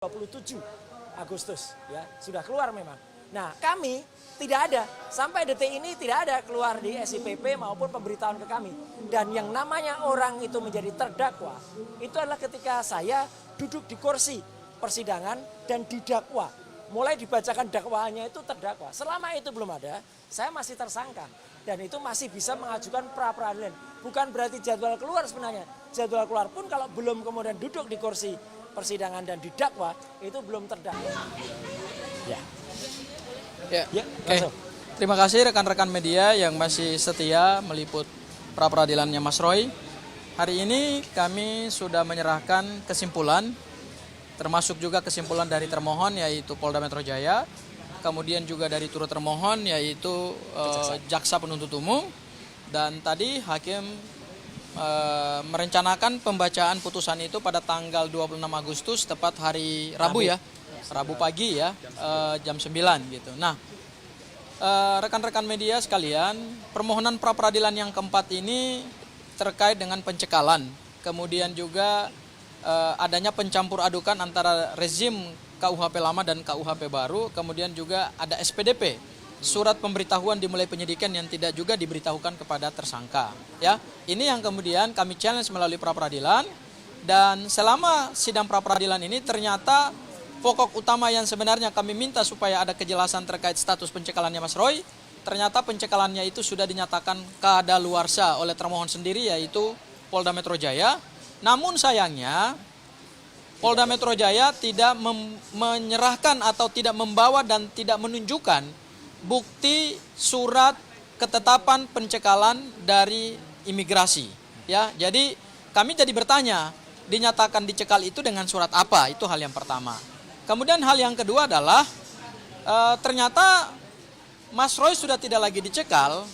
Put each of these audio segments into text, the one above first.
27 Agustus ya sudah keluar memang. Nah kami tidak ada sampai detik ini tidak ada keluar di SIPP maupun pemberitahuan ke kami. Dan yang namanya orang itu menjadi terdakwa itu adalah ketika saya duduk di kursi persidangan dan didakwa. Mulai dibacakan dakwaannya itu terdakwa. Selama itu belum ada, saya masih tersangka dan itu masih bisa mengajukan pra peradilan. Bukan berarti jadwal keluar sebenarnya. Jadwal keluar pun kalau belum kemudian duduk di kursi persidangan dan didakwa itu belum terdakwa. Ya. Ya. Oke. Terima kasih rekan-rekan media yang masih setia meliput pra peradilannya Mas Roy. Hari ini kami sudah menyerahkan kesimpulan, termasuk juga kesimpulan dari termohon yaitu Polda Metro Jaya, kemudian juga dari turut termohon yaitu jaksa penuntut umum, dan tadi hakim merencanakan pembacaan putusan itu pada tanggal 26 Agustus tepat hari Rabu ya. Rabu pagi ya, jam 9 gitu. Nah, rekan-rekan media sekalian, permohonan pra peradilan yang keempat ini terkait dengan pencekalan. Kemudian juga adanya pencampur adukan antara rezim KUHP lama dan KUHP baru, kemudian juga ada SPDP. Surat pemberitahuan dimulai penyidikan yang tidak juga diberitahukan kepada tersangka. Ya, ini yang kemudian kami challenge melalui pra peradilan, dan selama sidang pra peradilan ini ternyata pokok utama yang sebenarnya kami minta supaya ada kejelasan terkait status pencekalannya Mas Roy, ternyata pencekalannya itu sudah dinyatakan kadaluarsa oleh termohon sendiri yaitu Polda Metro Jaya. Namun sayangnya Polda Metro Jaya tidak menyerahkan atau tidak membawa dan tidak menunjukkan bukti surat ketetapan pencekalan dari imigrasi. Ya, jadi kami jadi bertanya, dinyatakan dicekal itu dengan surat apa? Itu hal yang pertama. Kemudian hal yang kedua adalah ternyata Mas Roy sudah tidak lagi dicekal,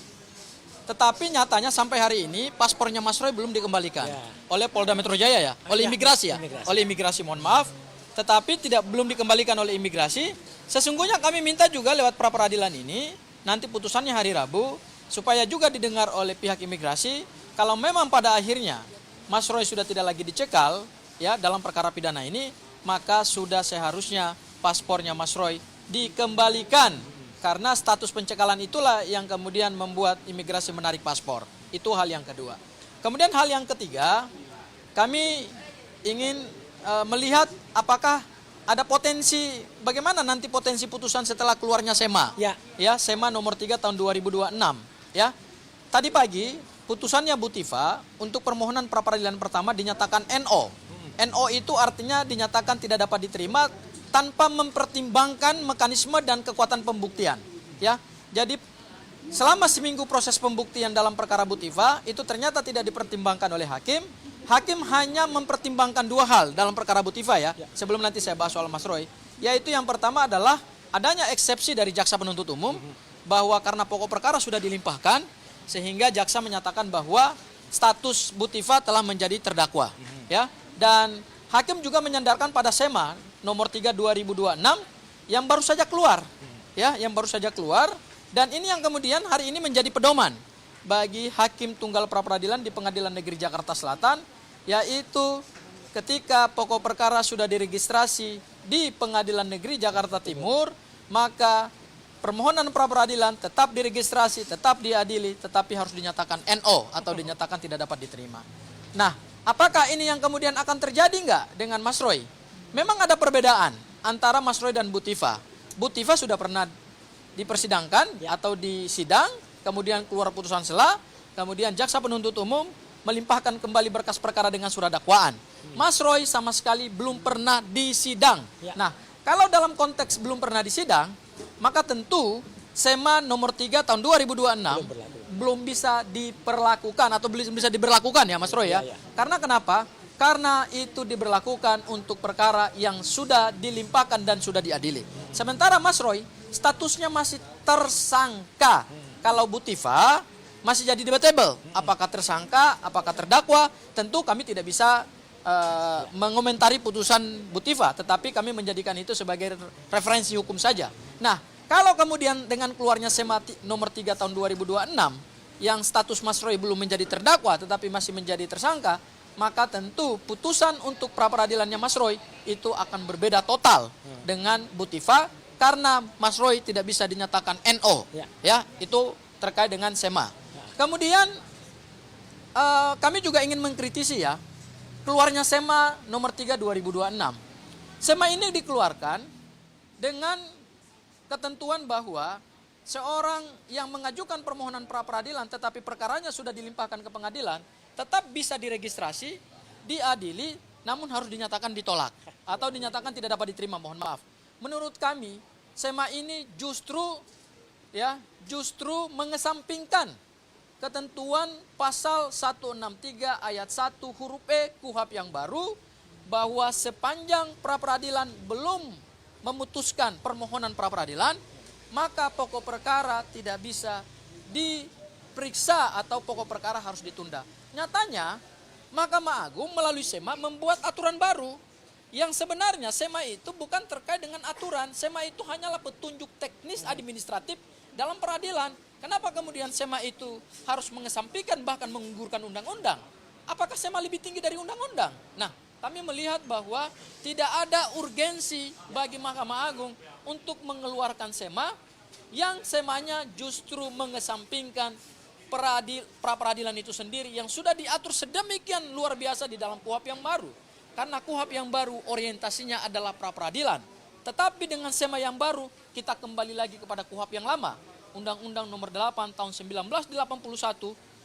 tetapi nyatanya sampai hari ini paspornya Mas Roy belum dikembalikan oleh Polda Metro Jaya ya, oleh imigrasi ya, oleh imigrasi, mohon maaf, tetapi belum dikembalikan oleh imigrasi. Sesungguhnya kami minta juga lewat pra peradilan ini, nanti putusannya hari Rabu, supaya juga didengar oleh pihak imigrasi, kalau memang pada akhirnya Mas Roy sudah tidak lagi dicekal ya dalam perkara pidana ini, maka sudah seharusnya paspornya Mas Roy dikembalikan. Karena status pencekalan itulah yang kemudian membuat imigrasi menarik paspor. Itu hal yang kedua. Kemudian hal yang ketiga, kami ingin melihat apakah ada potensi, bagaimana nanti potensi putusan setelah keluarnya SEMA. Ya, SEMA nomor 3 tahun 2026. Ya. Tadi pagi putusannya Bu Tifa untuk permohonan pra peradilan pertama dinyatakan NO. NO itu artinya dinyatakan tidak dapat diterima tanpa mempertimbangkan mekanisme dan kekuatan pembuktian. Ya, jadi selama seminggu proses pembuktian dalam perkara Bu Tifa itu ternyata tidak dipertimbangkan oleh hakim. Hakim hanya mempertimbangkan dua hal dalam perkara Bu Tifa ya. Sebelum nanti saya bahas soal Mas Roy, yaitu yang pertama adalah adanya eksepsi dari jaksa penuntut umum bahwa karena pokok perkara sudah dilimpahkan sehingga jaksa menyatakan bahwa status Bu Tifa telah menjadi terdakwa. Ya, dan hakim juga menyandarkan pada SEMA nomor 3 2026 yang baru saja keluar. Ya, yang baru saja keluar, dan ini yang kemudian hari ini menjadi pedoman bagi hakim tunggal pra peradilan di Pengadilan Negeri Jakarta Selatan, yaitu ketika pokok perkara sudah diregistrasi di Pengadilan Negeri Jakarta Timur, maka permohonan pra peradilan tetap diregistrasi, tetap diadili, tetapi harus dinyatakan NO atau dinyatakan tidak dapat diterima. Nah, apakah ini yang kemudian akan terjadi nggak dengan Mas Roy? Memang ada perbedaan antara Mas Roy dan Bu Tifa. Bu Tifa sudah pernah dipersidangkan atau disidang, kemudian keluar putusan sela, kemudian jaksa penuntut umum melimpahkan kembali berkas perkara dengan surat dakwaan. Mas Roy sama sekali belum pernah disidang. Nah, kalau dalam konteks belum pernah disidang, maka tentu SEMA nomor 3 tahun 2026 belum bisa diperlakukan atau belum bisa diberlakukan ya Mas Roy ya. Karena kenapa? Karena itu diberlakukan untuk perkara yang sudah dilimpahkan dan sudah diadili. Sementara Mas Roy statusnya masih tersangka. Kalau Bu Tifa masih jadi debatable. Apakah tersangka, apakah terdakwa, tentu kami tidak bisa mengomentari putusan Bu Tifa, tetapi kami menjadikan itu sebagai referensi hukum saja. Nah, kalau kemudian dengan keluarnya SEMA nomor 3 tahun 2026 yang status Mas Roy belum menjadi terdakwa tetapi masih menjadi tersangka, maka tentu putusan untuk pra-peradilannya Mas Roy itu akan berbeda total dengan Bu Tifa, karena Mas Roy tidak bisa dinyatakan NO. Ya, itu terkait dengan SEMA. Kemudian kami juga ingin mengkritisi ya, keluarnya SEMA nomor 3 2026. SEMA ini dikeluarkan dengan ketentuan bahwa seorang yang mengajukan permohonan pra-peradilan tetapi perkaranya sudah dilimpahkan ke pengadilan, tetap bisa diregistrasi, diadili, namun harus dinyatakan ditolak atau dinyatakan tidak dapat diterima, mohon maaf. Menurut kami, SEMA ini justru mengesampingkan ketentuan pasal 163 ayat 1 huruf E KUHP yang baru, bahwa sepanjang pra-peradilan belum memutuskan permohonan pra-peradilan, maka pokok perkara tidak bisa diperiksa atau pokok perkara harus ditunda. Nyatanya, Mahkamah Agung melalui SEMA membuat aturan baru yang sebenarnya SEMA itu bukan terkait dengan aturan. SEMA itu hanyalah petunjuk teknis administratif dalam peradilan. Kenapa kemudian SEMA itu harus mengesampingkan bahkan menggugurkan undang-undang? Apakah SEMA lebih tinggi dari undang-undang? Nah, kami melihat bahwa tidak ada urgensi bagi Mahkamah Agung untuk mengeluarkan SEMA yang SEMA-nya justru mengesampingkan pra-peradilan itu sendiri yang sudah diatur sedemikian luar biasa di dalam KUHP yang baru. Karena KUHP yang baru orientasinya adalah pra-peradilan. Tetapi dengan SEMA yang baru, kita kembali lagi kepada KUHP yang lama. Undang-Undang nomor 8 tahun 1981,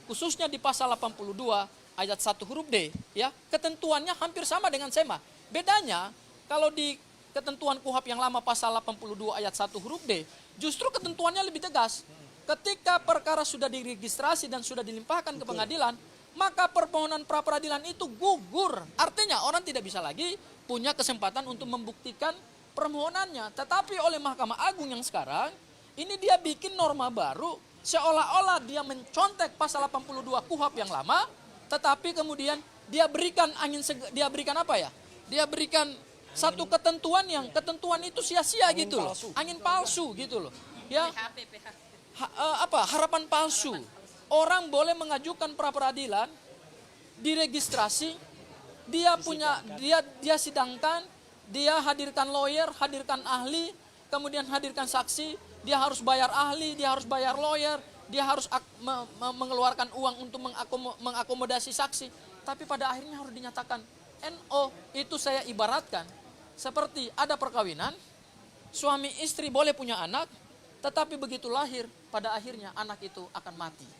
khususnya di pasal 82 ayat 1 huruf D, ya, ketentuannya hampir sama dengan SEMA. Bedanya, kalau di ketentuan KUHP yang lama pasal 82 ayat 1 huruf D, justru ketentuannya lebih tegas. Ketika perkara sudah diregistrasi dan sudah dilimpahkan ke pengadilan, maka permohonan pra-peradilan itu gugur. Artinya orang tidak bisa lagi punya kesempatan untuk membuktikan permohonannya. Tetapi oleh Mahkamah Agung yang sekarang, ini dia bikin norma baru, seolah-olah dia mencontek pasal 82 KUHP yang lama, tetapi kemudian dia berikan dia berikan apa ya? Dia berikan satu ketentuan yang ketentuan itu sia-sia gitu loh. Angin palsu gitu loh. Ya. Harapan palsu. Orang boleh mengajukan pra-peradilan, diregistrasi, dia sidangkan, dia hadirkan lawyer, hadirkan ahli, kemudian hadirkan saksi, dia harus bayar ahli, dia harus bayar lawyer, dia harus mengeluarkan uang untuk mengakomodasi saksi, tapi pada akhirnya harus dinyatakan NO. Itu saya ibaratkan seperti ada perkawinan, suami istri boleh punya anak, tetapi begitu lahir, pada akhirnya anak itu akan mati.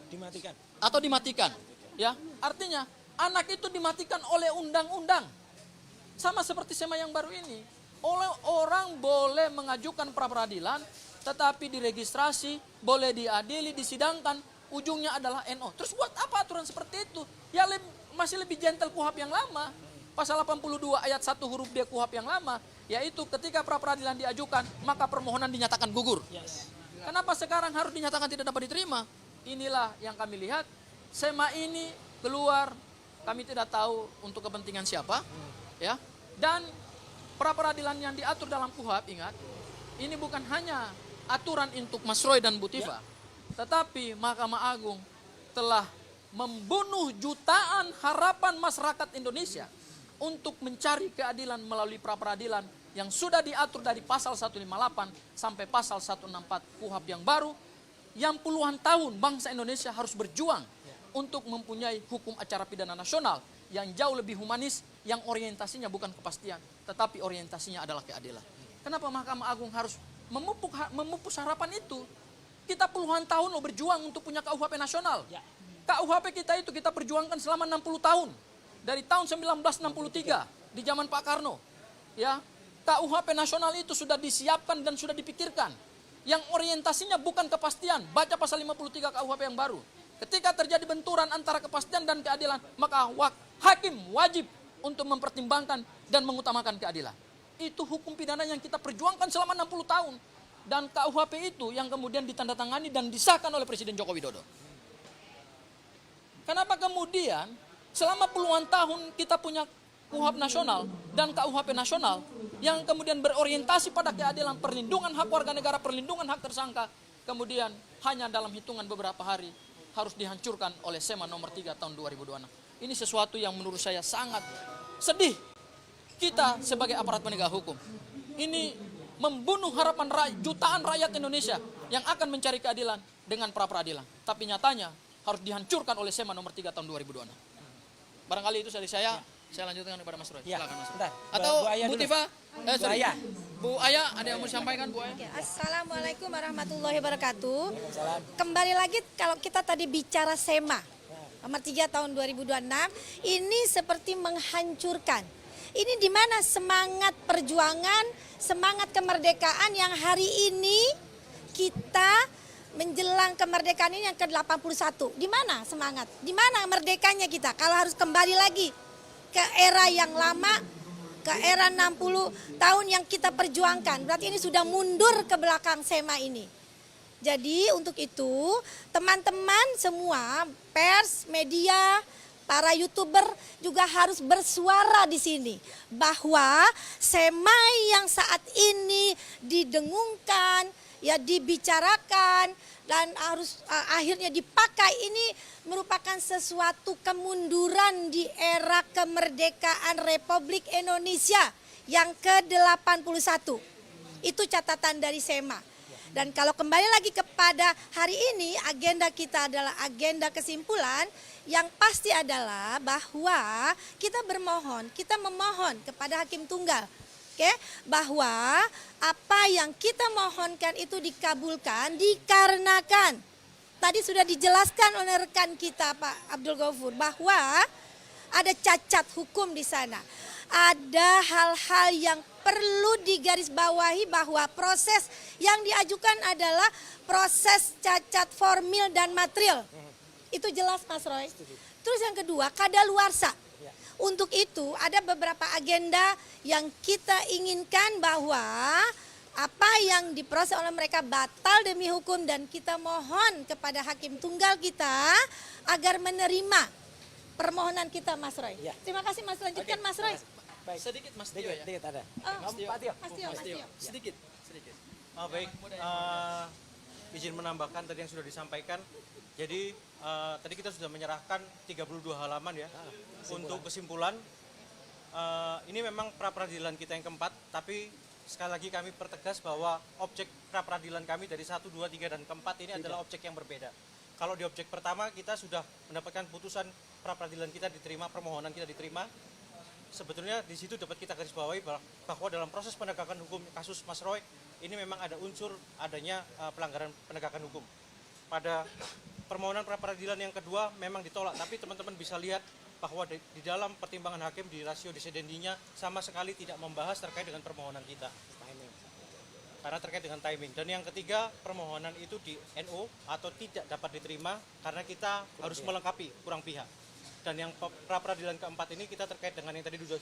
Dimatikan. Atau dimatikan. Ya, artinya anak itu dimatikan oleh undang-undang. Sama seperti SEMA yang baru ini. Oleh orang boleh mengajukan pra-peradilan, tetapi diregistrasi, boleh diadili, disidangkan, ujungnya adalah NO. Terus buat apa aturan seperti itu? Ya masih lebih gentle KUHP yang lama. Pasal 82 ayat 1 huruf D KUHP yang lama, yaitu ketika pra-peradilan diajukan, maka permohonan dinyatakan gugur. Kenapa sekarang harus dinyatakan tidak dapat diterima? Inilah yang kami lihat, SEMA ini keluar, kami tidak tahu untuk kepentingan siapa, ya. Dan pra-peradilan yang diatur dalam KUHP, ingat, ini bukan hanya aturan untuk Mas Roy dan Bu Tifa, tetapi Mahkamah Agung telah membunuh jutaan harapan masyarakat Indonesia untuk mencari keadilan melalui pra-peradilan yang sudah diatur dari pasal 158 sampai pasal 164 KUHP yang baru, yang puluhan tahun bangsa Indonesia harus berjuang untuk mempunyai hukum acara pidana nasional yang jauh lebih humanis, yang orientasinya bukan kepastian, tetapi orientasinya adalah keadilan. Kenapa Mahkamah Agung harus memupus harapan itu? Kita puluhan tahun loh berjuang untuk punya KUHP nasional. KUHP kita itu kita perjuangkan selama 60 tahun. Dari tahun 1963 di zaman Pak Karno. Ya, KUHP nasional itu sudah disiapkan dan sudah dipikirkan. Yang orientasinya bukan kepastian. Baca pasal 53 KUHP yang baru. Ketika terjadi benturan antara kepastian dan keadilan, maka hakim wajib untuk mempertimbangkan dan mengutamakan keadilan. Itu hukum pidana yang kita perjuangkan selama 60 tahun. Dan KUHP itu yang kemudian ditandatangani dan disahkan oleh Presiden Joko Widodo. Kenapa kemudian selama puluhan tahun kita punya KUHP nasional dan KUHP nasional yang kemudian berorientasi pada keadilan, perlindungan hak warga negara, perlindungan hak tersangka, kemudian hanya dalam hitungan beberapa hari harus dihancurkan oleh SEMA nomor 3 tahun 2026. ini sesuatu yang menurut saya sangat sedih. Kita sebagai aparat penegak hukum ini membunuh harapan jutaan rakyat Indonesia yang akan mencari keadilan dengan pra-peradilan. Tapi nyatanya harus dihancurkan oleh SEMA nomor 3 tahun 2026. Barangkali itu dari saya lanjutkan kepada Mas Roy. Ya, Silakan Mas Roy. bentar. Atau Bu dulu. Tifa, sorry. Aya. Bu Aya, ada yang mau disampaikan Bu Aya? Assalamualaikum warahmatullahi wabarakatuh. Waalaikumsalam. Kembali lagi kalau kita tadi bicara SEMA nomor 3 tahun 2026, ini seperti menghancurkan. Ini di mana semangat perjuangan, semangat kemerdekaan yang hari ini kita menjelang kemerdekaan ini yang ke-81. Di mana semangat? Di mana merdekanya kita? Kalau harus kembali lagi ke era yang lama, ke era 60 tahun yang kita perjuangkan. Berarti ini sudah mundur ke belakang SEMA ini. Jadi untuk itu teman-teman semua, pers, media, para YouTuber juga harus bersuara di sini bahwa SEMA yang saat ini didengungkan, ya dibicarakan dan harus akhirnya dipakai ini merupakan sesuatu kemunduran di era kemerdekaan Republik Indonesia yang ke-81. Itu catatan dari SEMA. Dan kalau kembali lagi kepada hari ini, agenda kita adalah agenda kesimpulan yang pasti adalah bahwa kita memohon kepada Hakim Tunggal, oke, bahwa apa yang kita mohonkan itu dikabulkan dikarenakan tadi sudah dijelaskan oleh rekan kita Pak Abdul Ghafur bahwa ada cacat hukum di sana. Ada hal-hal yang perlu digarisbawahi bahwa proses yang diajukan adalah proses cacat formil dan material. Itu jelas Mas Roy. Terus yang kedua, kadaluarsa. Untuk itu ada beberapa agenda yang kita inginkan bahwa apa yang diproses oleh mereka batal demi hukum dan kita mohon kepada Hakim Tunggal kita agar menerima permohonan kita Mas Roy. Ya. Terima kasih Mas, lanjutkan Mas Roy. Baik. Sedikit Mas Tio ya. Sedikit ada. Oh, Pak Tio. Mas Tio. Sedikit. Baik, izin menambahkan tadi yang sudah disampaikan. Jadi tadi kita sudah menyerahkan 32 halaman ya untuk kesimpulan. Ini memang pra-peradilan kita yang keempat, tapi sekali lagi kami pertegas bahwa objek pra-peradilan kami dari 1, 2, 3, dan keempat ini adalah objek yang berbeda. Kalau di objek pertama kita sudah mendapatkan putusan pra-peradilan kita diterima, permohonan kita diterima. Sebetulnya di situ dapat kita garis bawahi bahwa dalam proses penegakan hukum kasus Mas Roy ini memang ada unsur adanya pelanggaran penegakan hukum. Pada permohonan pra-peradilan yang kedua memang ditolak, tapi teman-teman bisa lihat bahwa di dalam pertimbangan hakim di rasio desidendinya sama sekali tidak membahas terkait dengan permohonan kita. Karena terkait dengan timing. Dan yang ketiga, permohonan itu di NO atau tidak dapat diterima karena kita harus melengkapi kurang pihak. Dan yang pra-peradilan keempat ini kita terkait dengan yang tadi sudah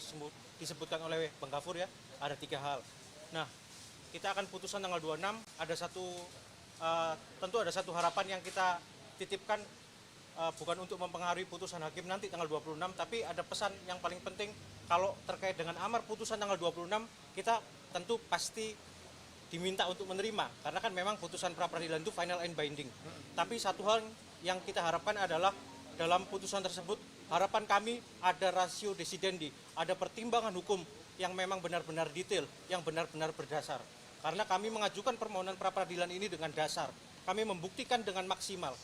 disebutkan oleh Bang Ghafur ya, ada 3 hal. Nah, kita akan putusan tanggal 26, tentu ada satu harapan yang kita titipkan bukan untuk mempengaruhi putusan hakim nanti tanggal 26, tapi ada pesan yang paling penting kalau terkait dengan amar putusan tanggal 26, kita tentu pasti diminta untuk menerima, karena kan memang putusan pra-peradilan itu final and binding. Tapi satu hal yang kita harapkan adalah dalam putusan tersebut, harapan kami ada rasio desidendi, ada pertimbangan hukum yang memang benar-benar detail, yang benar-benar berdasar. Karena kami mengajukan permohonan pra-peradilan ini dengan dasar, kami membuktikan dengan maksimal.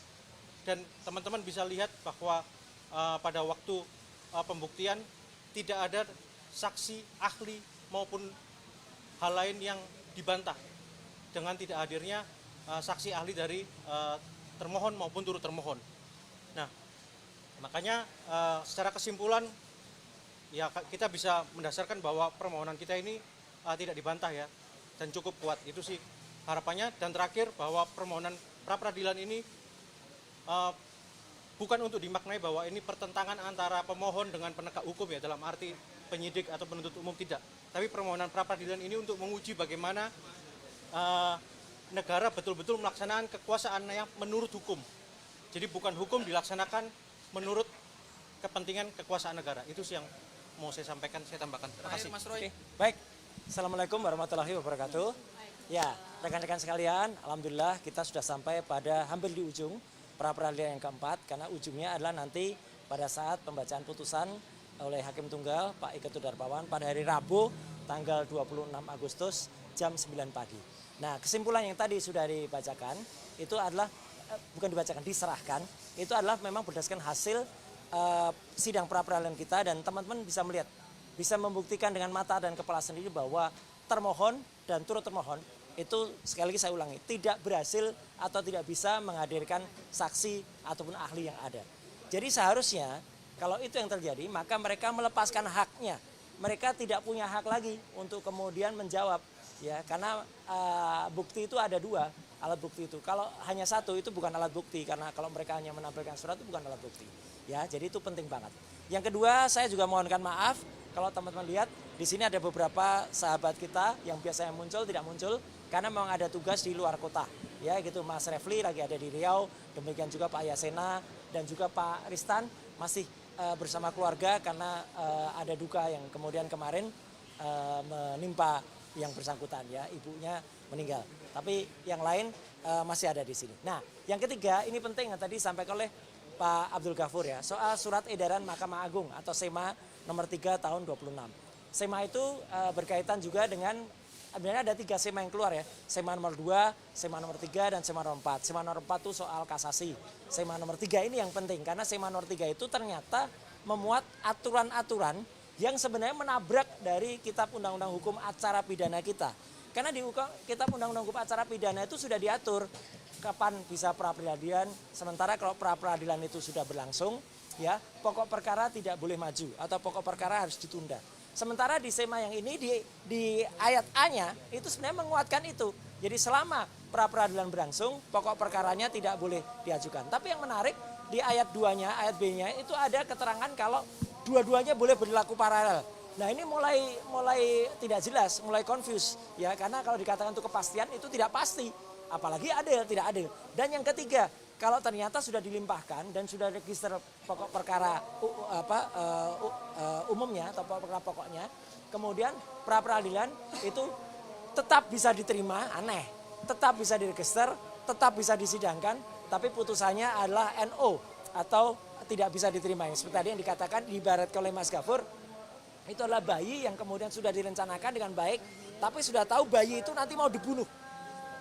Dan teman-teman bisa lihat bahwa pada waktu pembuktian tidak ada saksi, ahli maupun hal lain yang dibantah dengan tidak hadirnya saksi ahli dari termohon maupun turut termohon. Nah, makanya secara kesimpulan ya kita bisa mendasarkan bahwa permohonan kita ini tidak dibantah ya dan cukup kuat, itu sih harapannya. Dan terakhir bahwa permohonan pra-peradilan ini bukan untuk dimaknai bahwa ini pertentangan antara pemohon dengan penegak hukum ya, dalam arti penyidik atau penuntut umum, tidak. Tapi permohonan pra-peradilan ini untuk menguji bagaimana negara betul-betul melaksanakan kekuasaannya menurut hukum. Jadi bukan hukum dilaksanakan menurut kepentingan kekuasaan negara. Itu sih yang mau saya sampaikan, saya tambahkan. Terima kasih. Mas Roy. Baik. Assalamualaikum warahmatullahi wabarakatuh. Ya, rekan-rekan sekalian, alhamdulillah kita sudah sampai pada hampir di ujung pra-peradilan yang keempat, karena ujungnya adalah nanti pada saat pembacaan putusan oleh Hakim Tunggal Pak Iketu Darpawan pada hari Rabu tanggal 26 Agustus jam 9 pagi. Nah, kesimpulan yang tadi sudah dibacakan itu adalah bukan dibacakan, diserahkan, itu adalah memang berdasarkan hasil sidang pra-peradilan kita, dan teman-teman bisa melihat, bisa membuktikan dengan mata dan kepala sendiri bahwa termohon dan turut termohon itu, sekali lagi saya ulangi, tidak berhasil atau tidak bisa menghadirkan saksi ataupun ahli yang ada. Jadi seharusnya kalau itu yang terjadi, maka mereka melepaskan haknya. Mereka tidak punya hak lagi untuk kemudian menjawab, ya, karena bukti itu ada dua alat bukti itu. Kalau hanya satu itu bukan alat bukti, karena kalau mereka hanya menampilkan surat itu bukan alat bukti. Ya, jadi itu penting banget. Yang kedua, saya juga mohonkan maaf kalau teman-teman lihat di sini ada beberapa sahabat kita yang biasanya muncul tidak muncul karena memang ada tugas di luar kota. Ya, gitu, Mas Refli lagi ada di Riau, demikian juga Pak Yasena dan juga Pak Ristan masih bersama keluarga karena ada duka yang kemudian kemarin menimpa yang bersangkutan, ya, ibunya meninggal. Tapi yang lain masih ada di sini. Nah, yang ketiga ini penting yang tadi disampaikan oleh Pak Abdul Ghafur, ya, soal surat edaran Mahkamah Agung atau SEMA nomor 3 tahun 26. SEMA itu berkaitan juga dengan, sebenarnya ada 3 SEMA yang keluar, ya. SEMA nomor 2, SEMA nomor 3, dan SEMA nomor 4. SEMA nomor 4 itu soal kasasi. SEMA nomor 3 ini yang penting karena SEMA nomor 3 itu ternyata memuat aturan-aturan yang sebenarnya menabrak dari Kitab Undang-Undang Hukum Acara Pidana kita. Karena di Kitab Undang-Undang Hukum Acara Pidana itu sudah diatur kapan bisa pra-peradilan, sementara kalau pra-peradilan itu sudah berlangsung, ya, pokok perkara tidak boleh maju atau pokok perkara harus ditunda. Sementara di SEMA yang ini di ayat A-nya itu sebenarnya menguatkan itu. Jadi selama pra-peradilan berlangsung, pokok perkaranya tidak boleh diajukan. Tapi yang menarik di ayat 2-nya, ayat B-nya itu ada keterangan kalau dua-duanya boleh berlaku paralel. Nah, ini mulai tidak jelas, mulai confuse, ya, karena kalau dikatakan untuk kepastian itu tidak pasti. Apalagi adil, tidak adil. Dan yang ketiga, kalau ternyata sudah dilimpahkan dan sudah register pokok perkara umumnya atau pokok perkara pokoknya, kemudian pra-peradilan itu tetap bisa diterima, aneh, tetap bisa diregister, tetap bisa disidangkan, tapi putusannya adalah NO atau tidak bisa diterima. Seperti tadi yang dikatakan, diibaratkan oleh Mas Ghafur, itu adalah bayi yang kemudian sudah direncanakan dengan baik, tapi sudah tahu bayi itu nanti mau dibunuh.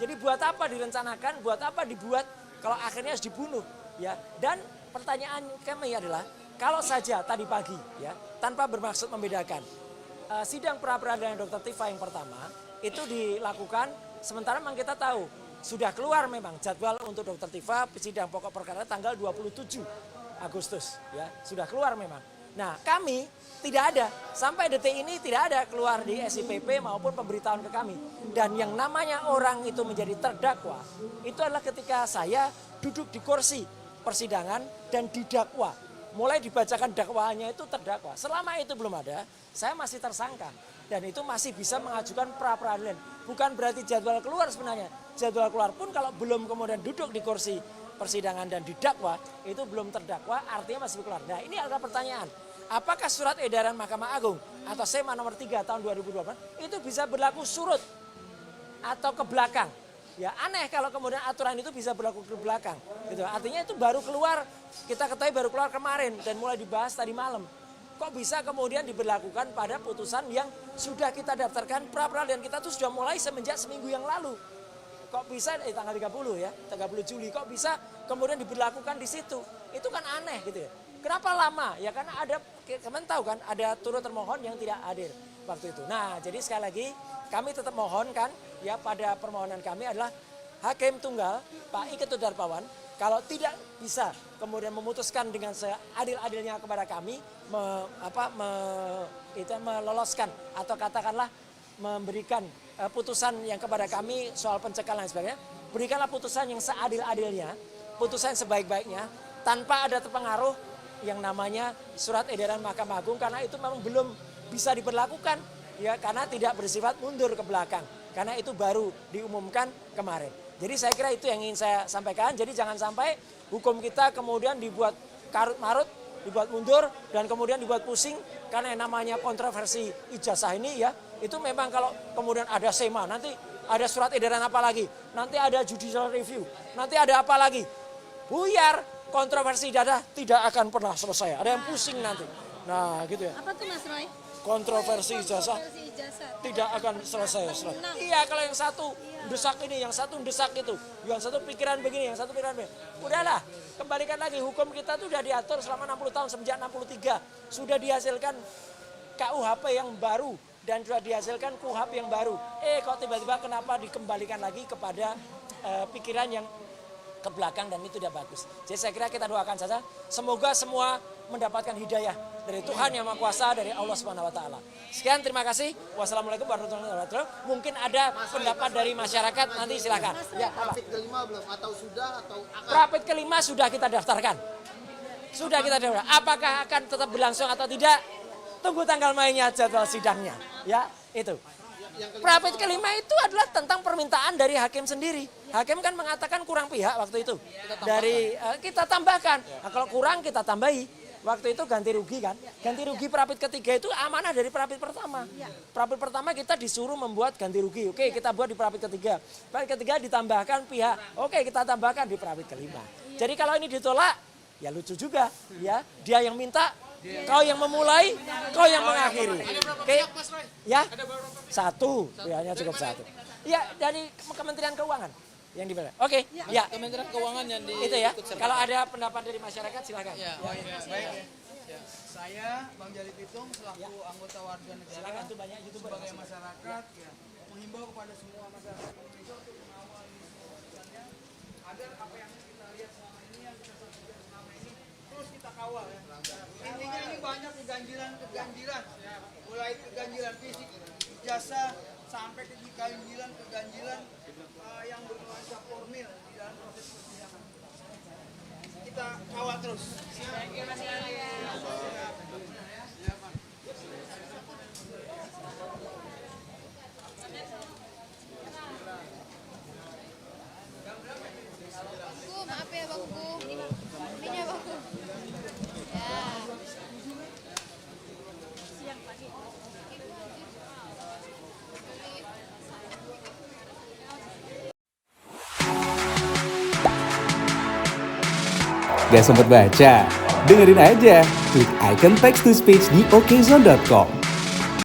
Jadi buat apa direncanakan, buat apa dibuat kalau akhirnya harus dibunuh, ya. Dan pertanyaan kami adalah, kalau saja tadi pagi, ya, tanpa bermaksud membedakan, sidang pra-peradilan Dr. Tifa yang pertama itu dilakukan sementara memang kita tahu sudah keluar memang jadwal untuk Dr. Tifa sidang pokok perkara tanggal 27 Agustus, ya, sudah keluar memang. Nah, kami tidak ada, sampai detik ini tidak ada keluar di SIPP maupun pemberitahuan ke kami. Dan yang namanya orang itu menjadi terdakwa, itu adalah ketika saya duduk di kursi persidangan dan didakwa. Mulai dibacakan dakwaannya itu terdakwa. Selama itu belum ada, saya masih tersangka. Dan itu masih bisa mengajukan pra-peradilan. Bukan berarti jadwal keluar sebenarnya. Jadwal keluar pun kalau belum kemudian duduk di kursi persidangan dan didakwa, itu belum terdakwa, artinya masih keluar. Nah, ini adalah pertanyaan. Apakah surat edaran Mahkamah Agung atau SEMA nomor 3 tahun 2020 itu bisa berlaku surut atau ke belakang? Ya, aneh kalau kemudian aturan itu bisa berlaku ke belakang. Gitu. Artinya itu baru keluar, kita ketahui baru keluar kemarin dan mulai dibahas tadi malam. Kok bisa kemudian diberlakukan pada putusan yang sudah kita daftarkan pra-peradilan kita itu sudah mulai semenjak seminggu yang lalu. Kok bisa tanggal 30 ya, 30 Juli, kok bisa kemudian diberlakukan di situ? Itu kan aneh gitu ya. Kenapa lama? Ya karena ada, kalian tahu kan, ada turut termohon yang tidak hadir waktu itu. Nah, jadi sekali lagi kami tetap mohon kan, ya, pada permohonan kami adalah Hakim Tunggal Pak Iketu Darpawan kalau tidak bisa kemudian memutuskan dengan seadil-adilnya kepada kami, meloloskan atau katakanlah memberikan putusan yang kepada kami soal pencekalan dan sebagainya, berikanlah putusan yang seadil-adilnya, putusan sebaik-baiknya, tanpa ada terpengaruh yang namanya surat edaran Mahkamah Agung, karena itu memang belum bisa diberlakukan, ya, karena tidak bersifat mundur ke belakang, karena itu baru diumumkan kemarin. Jadi saya kira itu yang ingin saya sampaikan. Jadi jangan sampai hukum kita kemudian dibuat karut-marut, dibuat mundur, dan kemudian dibuat pusing karena yang namanya kontroversi ijazah ini, ya, itu memang kalau kemudian ada SEMA, nanti ada surat edaran apa lagi, nanti ada judicial review, nanti ada apa lagi, buyar. kontroversi data tidak akan pernah selesai. Ada yang pusing nanti. Nah, gitu ya. Apa tuh Mas Roy? Kontroversi ijazah Kontroversi ijazah. tidak akan selesai. Iya, kalau yang satu desak ini, yang satu desak itu, yang satu pikiran begini, yang satu pikiran begini. Udahlah, kembalikan lagi, hukum kita tuh udah diatur selama 60 tahun, sejak 63. Sudah dihasilkan KUHP yang baru dan sudah dihasilkan KUHP yang baru. Kok tiba-tiba kenapa dikembalikan lagi kepada pikiran yang ke belakang, dan itu tidak bagus. Jadi saya kira kita doakan saja, semoga semua mendapatkan hidayah dari Tuhan Yang Maha Kuasa, dari Allah Subhanahu wa taala. Sekian, terima kasih. Wassalamualaikum warahmatullahi wabarakatuh. Mungkin ada pendapat dari masyarakat, nanti silakan. Ya, apa? Rapid kelima belum atau sudah atau akan? Rapid kelima sudah kita daftarkan. Sudah kita daftarkan. Apakah akan tetap berlangsung atau tidak? Tunggu tanggal mainnya, jadwal sidangnya. Ya, itu. Rapid kelima itu adalah tentang permintaan dari hakim sendiri. Hakim kan mengatakan kurang pihak waktu itu. Kita tambahkan. Nah, kalau kurang kita tambahi. Waktu itu ganti rugi kan. Ganti rugi perapit ketiga itu amanah dari perapit pertama. Perapit pertama kita disuruh membuat ganti rugi. Oke, kita buat di perapit ketiga. Perapit ketiga ditambahkan pihak. Oke, kita tambahkan di perapit kelima. Jadi kalau ini ditolak, ya lucu juga. Ya, dia yang minta, kau yang memulai, kau yang mengakhiri. Oke, ya, satu, hanya cukup satu. Ya, dari Kementerian Keuangan yang dibela. Oke, ya. Kementerian Keuangan yang di Itu ya. Kalau ada pendapat dari masyarakat silakan. Ya, Baik. Saya Bang Jali Pitung selaku anggota warga negara Silakan, tuh banyak YouTuber. sebagai masyarakat menghimbau kepada semua masyarakat Indonesia untuk mengawal institusinya agar apa yang kita lihat selama ini, yang kita saksikan selama ini terus kita kawal ya. Intinya ini banyak keganjilan, mulai keganjilan fisik, jasa sampai keganjilan yang bernuansa formil di dalam proses persidangan. Kita kawal terus. Maaf ya Bang Bu. Ininya Bang Bu. Ya. Gak sempet baca? Dengerin aja, klik icon text to speech di okezone.com.